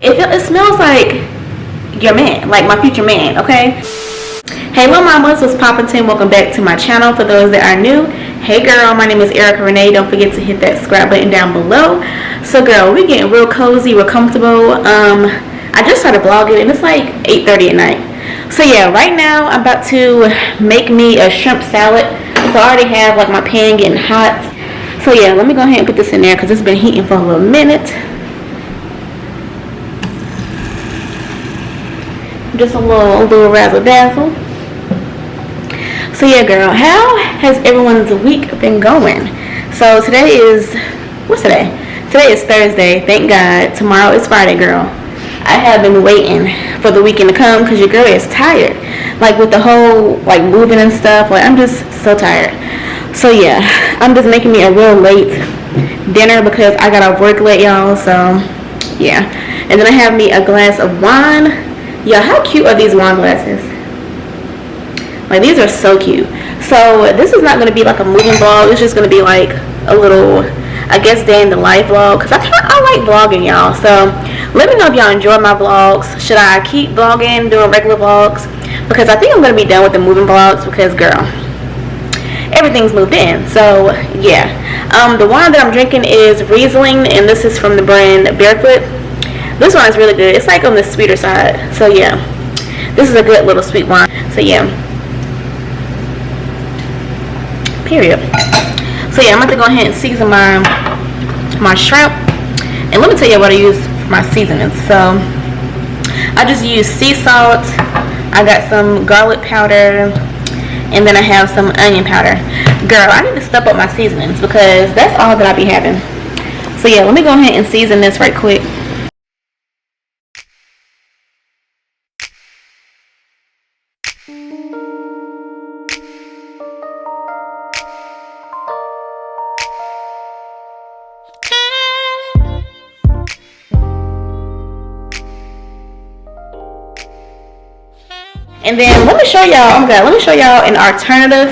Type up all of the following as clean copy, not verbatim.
It smells like your man, like my future man, okay? Hey little mamas, what's poppin'? Welcome back to my channel. For those that are new, hey girl, my name is eri.reneee. Don't forget to hit that subscribe button down below. So girl, we getting real cozy, real comfortable. I just started vlogging and it's like 8:30 at night. So yeah, right now I'm about to make me a shrimp salad. So I already have like my pan getting hot. So yeah, let me go ahead and put this in there because it's been heating for a little minute. Just a little razzle dazzle. So yeah girl, how has everyone's week been going? So today is, what's today? Today is Thursday, thank God. Tomorrow is Friday, girl. I have been waiting for the weekend to come because your girl is tired. Like with the whole like moving and stuff, like I'm just so tired. So yeah, I'm just making me a real late dinner because I got off work late, y'all. So yeah, and then I have me a glass of wine. Yeah, how cute are these wine glasses? Like these are so cute. So this is not going to be like a moving vlog. It's just going to be like a little, I guess, day in the life vlog. Because I like vlogging, y'all. So let me know if y'all enjoy my vlogs. Should I keep vlogging, doing regular vlogs? Because I think I'm going to be done with the moving vlogs. Because girl, everything's moved in. So yeah. The wine that I'm drinking is Riesling. And this is from the brand Barefoot. This one is really good. It's like on the sweeter side. So yeah, this is a good little sweet wine. So yeah, period. So yeah, I'm about to go ahead and season my shrimp. And let me tell you what I use for my seasonings. So I just use sea salt. I got some garlic powder, and then I have some onion powder. Girl, I need to step up my seasonings because that's all that I be having. So yeah, let me go ahead and season this right quick. And then let me show y'all, oh my god, let me show y'all an alternative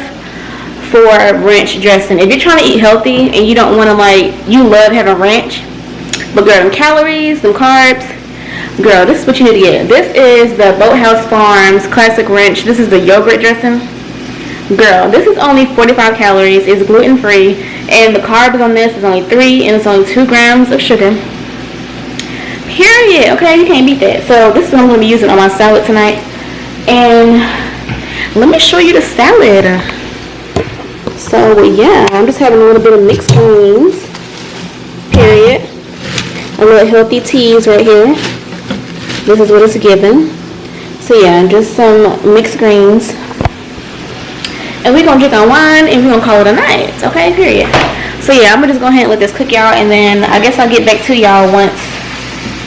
for ranch dressing. If you're trying to eat healthy and you don't want to you love having ranch, but girl, them calories, them carbs, girl, this is what you need to get. This is the Boathouse Farms Classic Ranch. This is the yogurt dressing. Girl, this is only 45 calories. It's gluten free. And the carbs on this is only 3 and it's only 2 grams of sugar. Period. Okay, you can't beat that. So this is what I'm going to be using on my salad tonight. And let me show you the salad. So yeah, I'm just having a little bit of mixed greens. Period. A little healthy teas right here. This is what it's given. So yeah, just some mixed greens. And we're going to drink our wine and we're going to call it a night. Okay, period. So yeah, I'm going to just go ahead and let this cook, y'all. And then I guess I'll get back to y'all once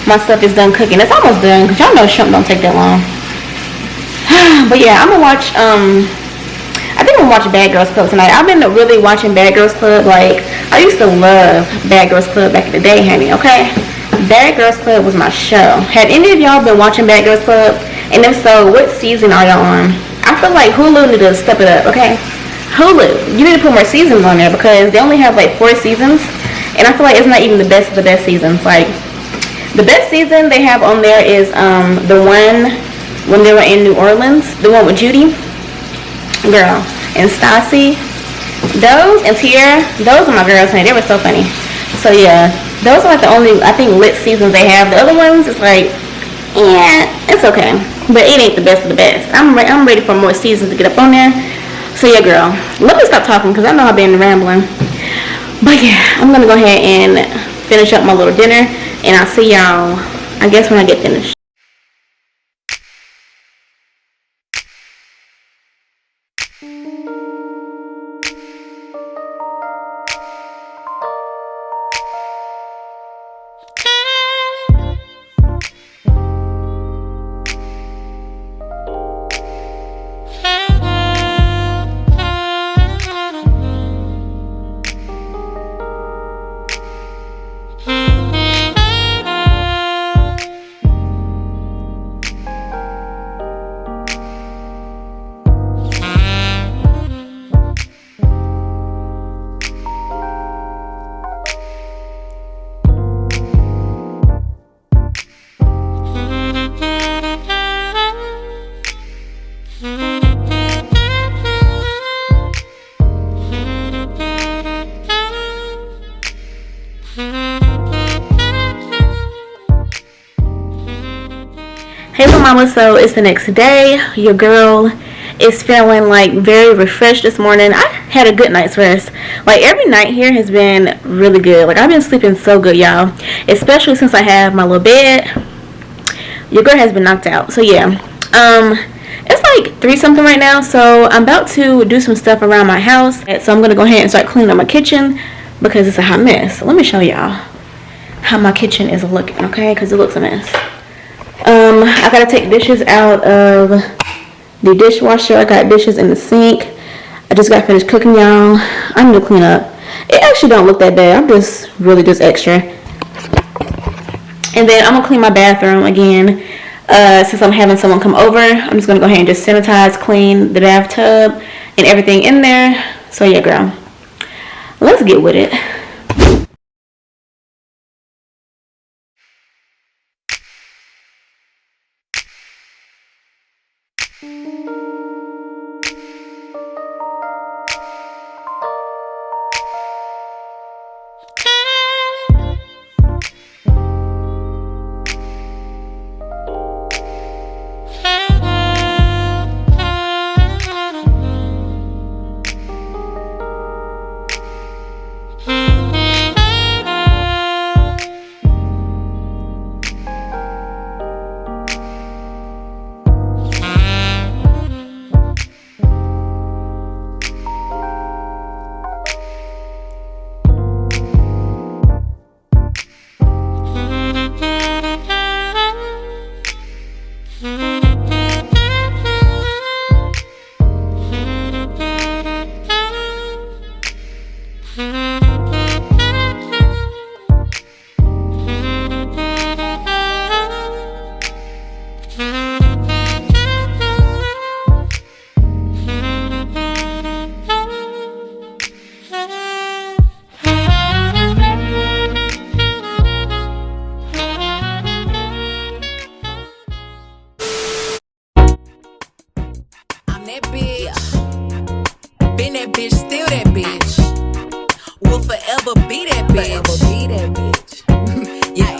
my stuff is done cooking. It's almost done because y'all know shrimp don't take that long. But yeah, I'm gonna watch I think I'm gonna watch Bad Girls Club tonight. I've been really watching Bad Girls Club. Like I used to love Bad Girls Club back in the day, honey, okay? Bad Girls Club was my show. Had any of y'all been watching Bad Girls Club? And if so, what season are y'all on? I feel like Hulu need to step it up, okay? Hulu, you need to put more seasons on there because they only have like 4 seasons. And I feel like it's not even the best of the best seasons. Like the best season they have on there is the one when they were in New Orleans, the one with Judy, girl, and Stassi, those, and Tierra, those are my girls, honey. They were so funny. So yeah, those are like the only, I think, lit seasons they have. The other ones, it's like, yeah, it's okay, but it ain't the best of the best. I'm ready for more seasons to get up on there. So yeah, girl, let me stop talking because I know I've been rambling. But yeah, I'm gonna go ahead and finish up my little dinner, and I'll see y'all, I guess, when I get finished. Hey mama, so it's the next day. Your girl is feeling like very refreshed this morning. I had a good night's rest. Like every night here has been really good. Like I've been sleeping so good, y'all. Especially since I have my little bed. Your girl has been knocked out. So yeah. It's like 3 something right now. So I'm about to do some stuff around my house. So I'm gonna go ahead and start cleaning up my kitchen because it's a hot mess. So let me show y'all how my kitchen is looking, okay? Because it looks a mess. I gotta take dishes out of the dishwasher. I got dishes in the sink. I just got finished cooking, y'all. I need to clean up. It actually don't look that bad. I'm just really just extra. And then I'm gonna clean my bathroom again. Since I'm having someone come over, I'm just gonna go ahead and just sanitize, clean the bathtub and everything in there. So yeah, girl, let's get with it. That bitch, been that bitch, still that bitch. Will forever be that bitch. Yeah,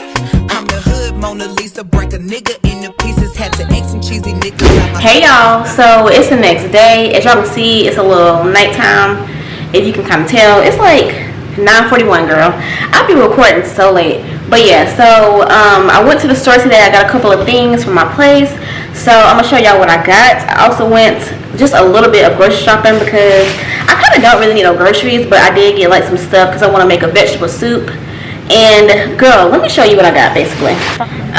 I'm the hood Mona Lisa, break a nigga into pieces. Had to X some cheesy niggas. Hey y'all, so it's the next day. As y'all can see, it's a little nighttime. If you can kind of tell, it's like 9:41, girl. I'll be recording so late. But yeah, so I went to the store today. I got a couple of things from my place. So I'm gonna show y'all what I got. I also went just a little bit of grocery shopping because I kind of don't really need no groceries, but I did get like some stuff because I want to make a vegetable soup. And girl, let me show you what I got basically.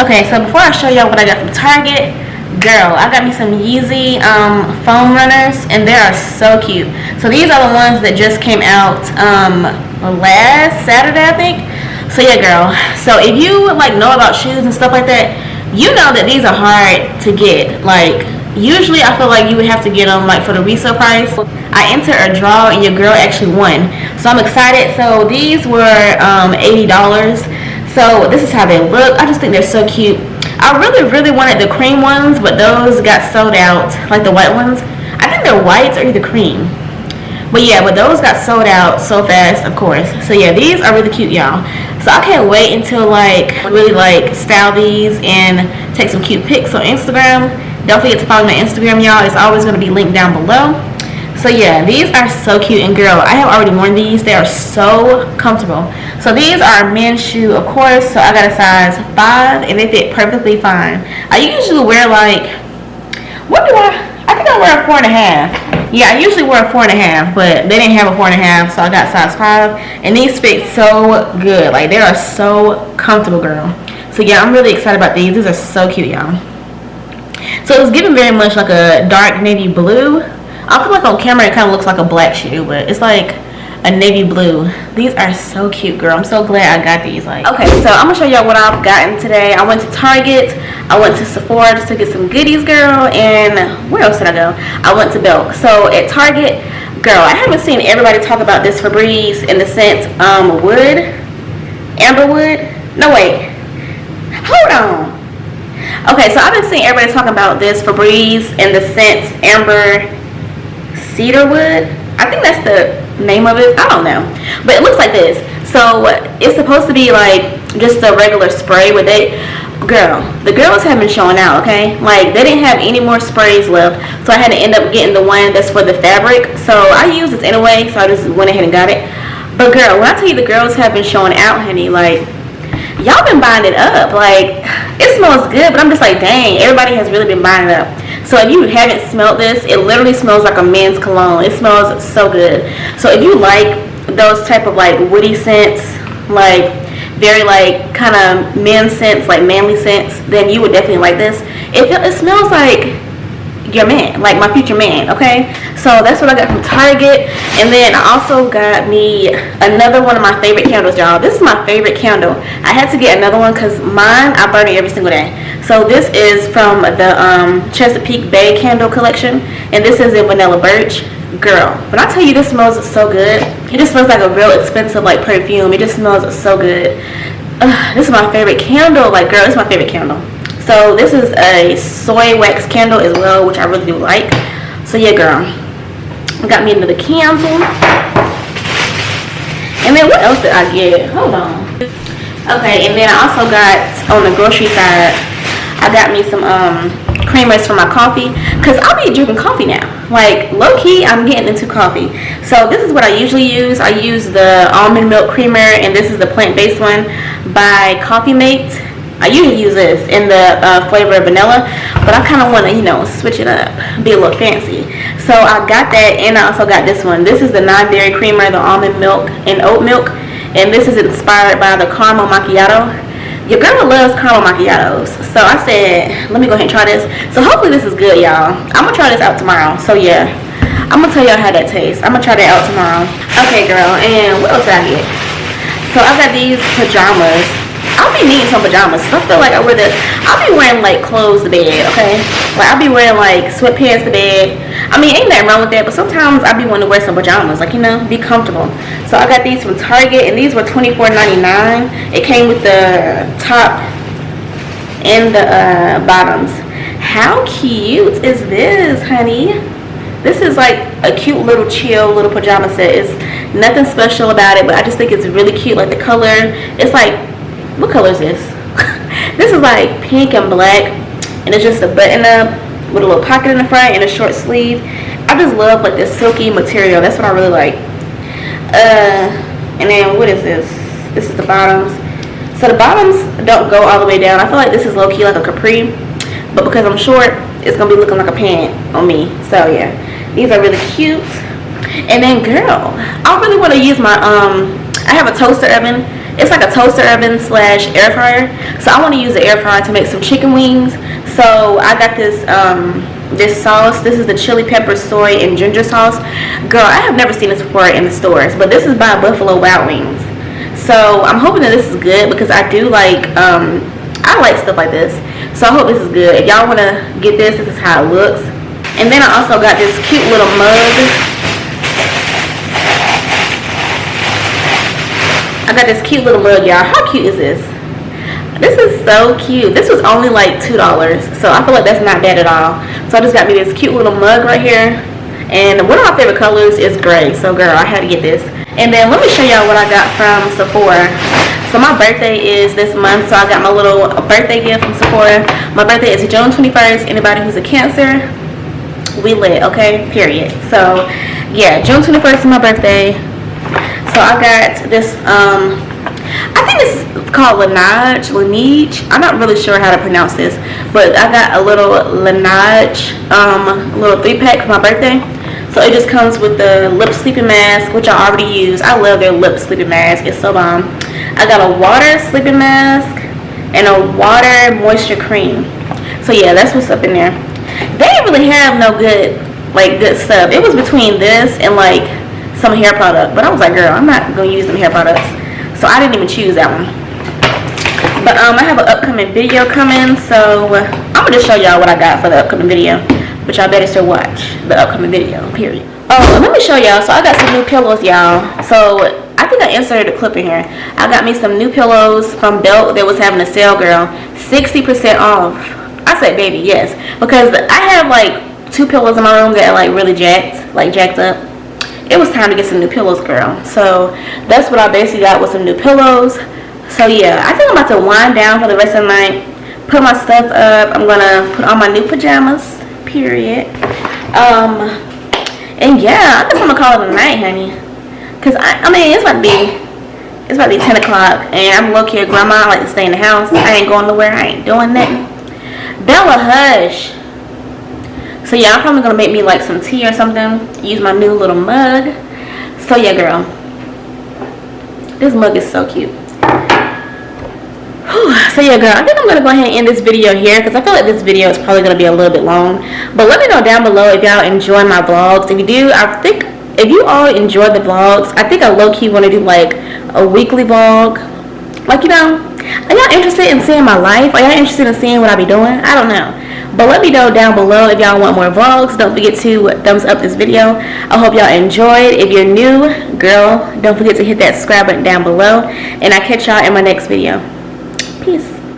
Okay, so before I show y'all what I got from Target, girl, I got me some Yeezy foam runners, and they are so cute. So these are the ones that just came out last Saturday, I think. So yeah, girl, so if you like know about shoes and stuff like that, you know that these are hard to get. Like usually I feel like you would have to get them like for the resale price. I entered a draw and your girl actually won, so I'm excited. So these were $80. So this is how they look. I just think they're so cute. I really wanted the cream ones, but those got sold out, like the white ones. I think they're white or either cream. But yeah, but those got sold out so fast, of course. So yeah, these are really cute, y'all. So I can't wait until like really like style these and take some cute pics on Instagram. Don't forget to follow my Instagram, y'all. It's always going to be linked down below. So yeah, these are so cute. And girl, I have already worn these. They are so comfortable. So these are a men's shoe, of course. So I got a size 5 and they fit perfectly fine. I usually wear like, what do I think I wear a 4.5. Yeah, I usually wear a 4.5, but they didn't have a 4.5, so I got size 5. And these fit so good. Like, they are so comfortable, girl. So yeah, I'm really excited about these. These are so cute, y'all. So it's giving very much like a dark navy blue. I feel like on camera it kind of looks like a black shoe, but it's like a navy blue. These are so cute, girl. I'm so glad I got these. Like, okay, so I'm gonna show y'all what I've gotten today. I went to Target, I went to Sephora just to get some goodies, girl, and where else did I go? I went to Belk. So at Target, girl, I haven't seen everybody talk about this Febreze in the scent wood, amberwood. No, wait, hold on. Okay, so I've been seeing everybody talking about this Febreze in the scent amber cedarwood. I think that's the name of it. I don't know, but it looks like this. So it's supposed to be like just a regular spray, but they girl, the girls have been showing out, okay? Like, they didn't have any more sprays left, so I had to end up getting the one that's for the fabric. So I use this anyway, so I just went ahead and got it. But girl, when I tell you the girls have been showing out, honey, like, y'all been buying it up. Like, it smells good, but I'm just like, dang, everybody has really been buying it up. So if you haven't smelled this, it literally smells like a men's cologne. It smells so good. So if you like those type of like woody scents, like very like kind of men's scents, like manly scents, then you would definitely like this. It smells like your man, like my future man, okay? So that's what I got from Target. And then I also got me another one of my favorite candles, y'all. This is my favorite candle. I had to get another one because mine, I burn it every single day. So this is from the Chesapeake Bay candle collection, and this is in vanilla birch. Girl, when I tell you this smells so good, it just smells like a real expensive like perfume. It just smells so good. This is my favorite candle. Like, girl, this is my favorite candle. So this is a soy wax candle as well, which I really do like. So yeah, girl, got me another candle. And then what else did I get? Hold on. Okay, and then I also got on the grocery side, I got me some creamers for my coffee, because I'll be drinking coffee now. Like, low-key, I'm getting into coffee. So this is what I usually use. I use the almond milk creamer, and this is the plant-based one by Coffee Mate. I usually use this in the flavor of vanilla, but I kind of want to, you know, switch it up, be a little fancy. So I got that, and I also got this one. This is the non-dairy creamer, the almond milk and oat milk, and this is inspired by the caramel macchiato. Your girl loves caramel macchiatos, so I said, let me go ahead and try this. So hopefully this is good, y'all. I'm gonna try this out tomorrow. So yeah, I'm gonna tell y'all how that tastes. I'm gonna try that out tomorrow. Okay, girl, and what else did I get? So I got these pajamas. I'll be needing some pajamas. So I feel like I'll be wearing like clothes to bed, okay? Like, I'll be wearing like sweatpants to bed. I mean, ain't nothing wrong with that, but sometimes I'll be wanting to wear some pajamas, like, you know, be comfortable. So I got these from Target, and these were $24.99. It came with the top and the bottoms. How cute is this, honey? This is like a cute little chill little pajama set. It's nothing special about it, but I just think it's really cute. Like, the color, it's like, what color is this? This is like pink and black, and it's just a button up with a little pocket in the front and a short sleeve. I just love like this silky material. That's what I really like. And then what is this? This is the bottoms. So the bottoms don't go all the way down. I feel like this is low-key like a capri, but because I'm short, it's gonna be looking like a pant on me. So yeah, these are really cute. And then, girl, I really want to use my I have a toaster oven. It's like a toaster oven slash air fryer. So I want to use the air fryer to make some chicken wings. So I got this this sauce. This is the chili pepper, soy, and ginger sauce. Girl, I have never seen this before in the stores, but this is by Buffalo Wild Wings. So I'm hoping that this is good, because I do like I like stuff like this. So I hope this is good. If y'all want to get this, this is how it looks. And then I also got this cute little mug. I got this cute little mug, y'all. How cute is this? This is so cute. This was only like $2, so I feel like that's not bad at all. So I just got me this cute little mug right here, and one of my favorite colors is gray. So girl, I had to get this. And then let me show y'all what I got from Sephora. So my birthday is this month, so I got my little birthday gift from Sephora. My birthday is June 21st. Anybody who's a Cancer, we lit, okay? Period. So yeah, June 21st is my birthday. So I got this, I think it's called Laneige. I'm not really sure how to pronounce this, but I got a little Laneige, little 3-pack for my birthday. So it just comes with the lip sleeping mask, which I already use. I love their lip sleeping mask. It's so bomb. I got a water sleeping mask and a water moisture cream. So yeah, that's what's up in there. They didn't really have no good stuff. It was between this and like some hair product, but I was like, girl, I'm not gonna use them hair products, so I didn't even choose that one. But I have an upcoming video coming, so I'm gonna just show y'all what I got for the upcoming video, but y'all better still watch the upcoming video, period. Oh, let me show y'all. So I got some new pillows, y'all. So I think I inserted a clip in here. I got me some new pillows from Belt that was having a sale, girl. 60% off. I said, baby, yes, because I have like 2 pillows in my room that are like really jacked up. It was time to get some new pillows, girl. So that's what I basically got, with some new pillows. So yeah, I think I'm about to wind down for the rest of the night. put my stuff up. I'm gonna put on my new pajamas, period. And yeah, I guess I'm gonna call it a night, honey. Cause I mean, it's about to be 10 o'clock, and I'm low-key a grandma. I like to stay in the house. I ain't going nowhere. I ain't doing nothing. Bella, hush. So yeah, I'm probably gonna make me like some tea or something. Use my new little mug. So yeah, girl. This mug is so cute. Whew. So yeah, girl, I think I'm gonna go ahead and end this video here because I feel like this video is probably gonna be a little bit long. But let me know down below if y'all enjoy my vlogs. If you do, I think if you all enjoy the vlogs, I think I low-key want to do like a weekly vlog. Like, you know, are y'all interested in seeing my life? Are y'all interested in seeing what I be doing? I don't know. But let me know down below if y'all want more vlogs. Don't forget to thumbs up this video. I hope y'all enjoyed. If you're new, girl, don't forget to hit that subscribe button down below. And I'll catch y'all in my next video. Peace.